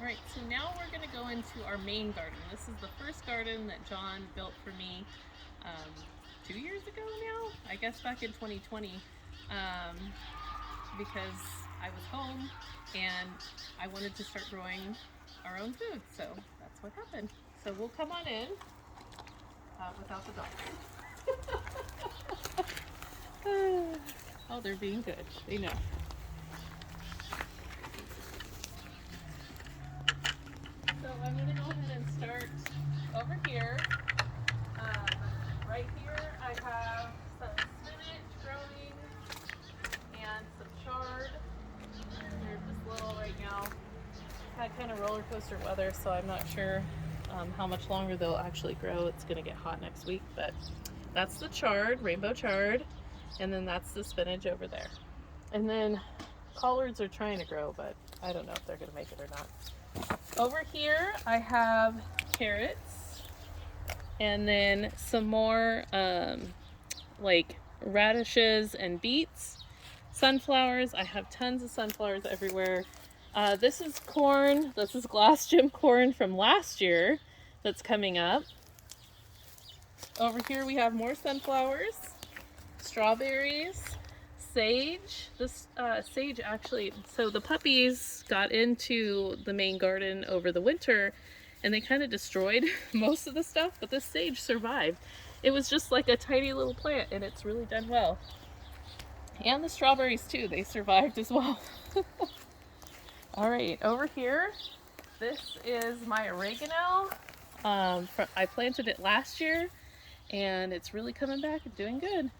Alright, so now we're going to go into our main garden. This is the first garden that John built for me 2 years ago now, I guess back in 2020, because I was home and I wanted to start growing our own food, so that's what happened. So we'll come on in without the dogs. Oh, they're being good. They know. So I'm going to go ahead and start over here. Right here I have some spinach growing and some chard. They're just little right now. Had kind of roller coaster weather, so I'm not sure how much longer they'll actually grow. It's going to get hot next week, but that's the chard, rainbow chard, and then that's the spinach over there. And then collards are trying to grow, but I don't know if they're going to make it or not. Over here I have carrots and then some more like radishes and beets, sunflowers. I have tons of sunflowers everywhere. This is corn. This is glass gem corn from last year that's coming up. Over here we have more sunflowers, strawberries, sage. This sage actually, so the puppies got into the main garden over the winter and they kind of destroyed most of the stuff, but this sage survived. It was just like a tiny little plant and it's really done well. And the strawberries too, they survived as well. All right, over here, this is my oregano. I planted it last year and it's really coming back and doing good.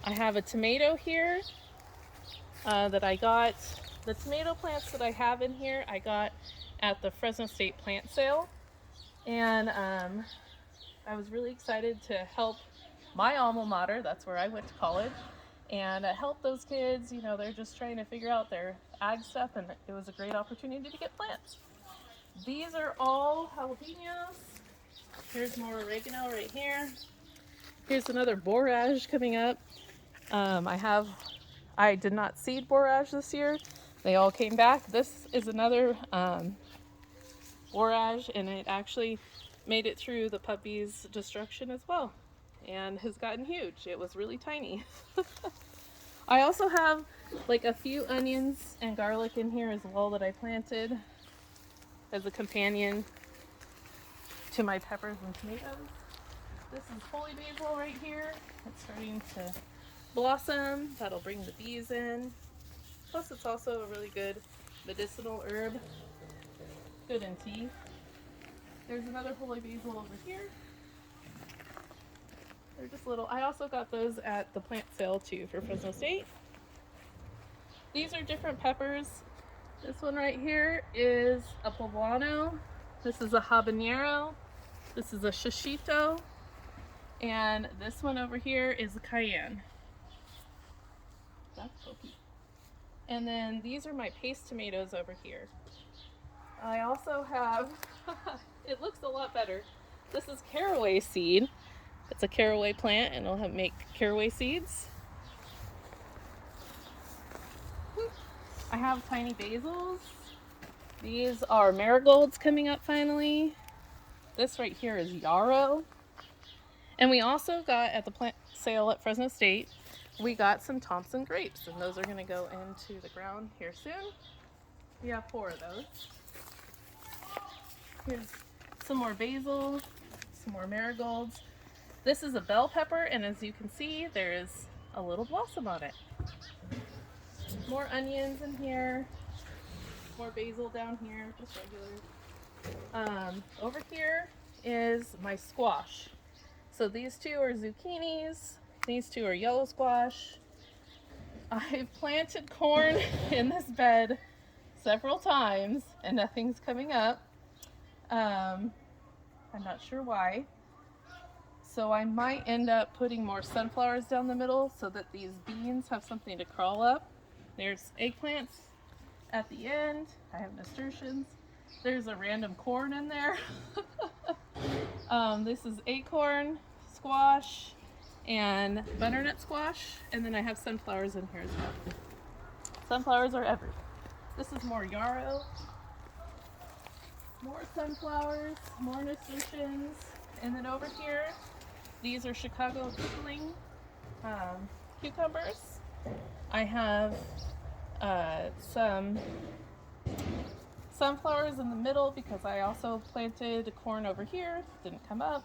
I have a tomato here that I got. The tomato plants that I have in here, I got at the Fresno State plant sale. And I was really excited to help my alma mater, that's where I went to college, and help those kids. You know, they're just trying to figure out their ag stuff, and it was a great opportunity to get plants. These are all jalapenos. Here's more oregano right here. Here's another borage coming up. I did not seed borage this year. They all came back. This is another borage, and it actually made it through the puppy's destruction as well and has gotten huge. It was really tiny. I also have like a few onions and garlic in here as well that I planted as a companion to my peppers and tomatoes. This is holy basil right here. It's starting to blossom. That'll bring the bees in. Plus it's also a really good medicinal herb. Good in tea. There's another holy basil over here. They're just little. I also got those at the plant sale too for Fresno State. These are different peppers. This one right here is a poblano. This is a habanero. This is a shishito. And this one over here is a cayenne. That's pokey. And then these are my paste tomatoes over here. I also have, it looks a lot better. This is caraway seed. It's a caraway plant and it'll make caraway seeds. I have tiny basils. These are marigolds coming up finally. This right here is yarrow. And we also got at the plant sale at Fresno State, we got some Thompson grapes, and those are going to go into the ground here soon. We have 4 of those. Here's some more basil, some more marigolds. This is a bell pepper, and as you can see, there is a little blossom on it. More onions in here, more basil down here, just regular. Over here is my squash. So these 2 are zucchinis, these 2 are yellow squash. I've planted corn in this bed several times and nothing's coming up. I'm not sure why. So I might end up putting more sunflowers down the middle so that these beans have something to crawl up. There's eggplants at the end. I have nasturtiums. There's a random corn in there. This is acorn, squash, and butternut squash. And then I have sunflowers in here as well. Sunflowers are everywhere. This is more yarrow. More sunflowers, more nasturtiums, and then over here, these are Chicago pickling cucumbers. I have some sunflowers in the middle because I also planted corn over here, didn't come up.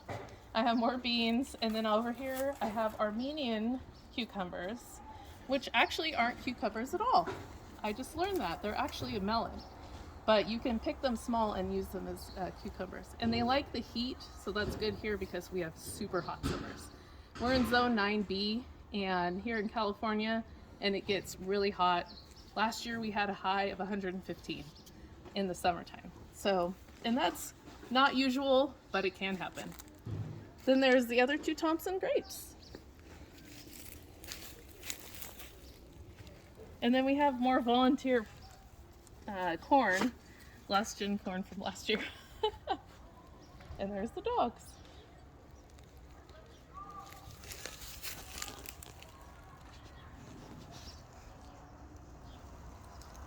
I have more beans, and then over here I have Armenian cucumbers, which actually aren't cucumbers at all. I just learned that. They're actually a melon, but you can pick them small and use them as cucumbers. And they like the heat, so that's good here because we have super hot summers. We're in zone 9B and here in California, and it gets really hot. Last year we had a high of 115 in the summertime. So, and that's not usual, but it can happen. Then there's the other two Thompson grapes. And then we have more volunteer corn, last gen corn from last year. And there's the dogs.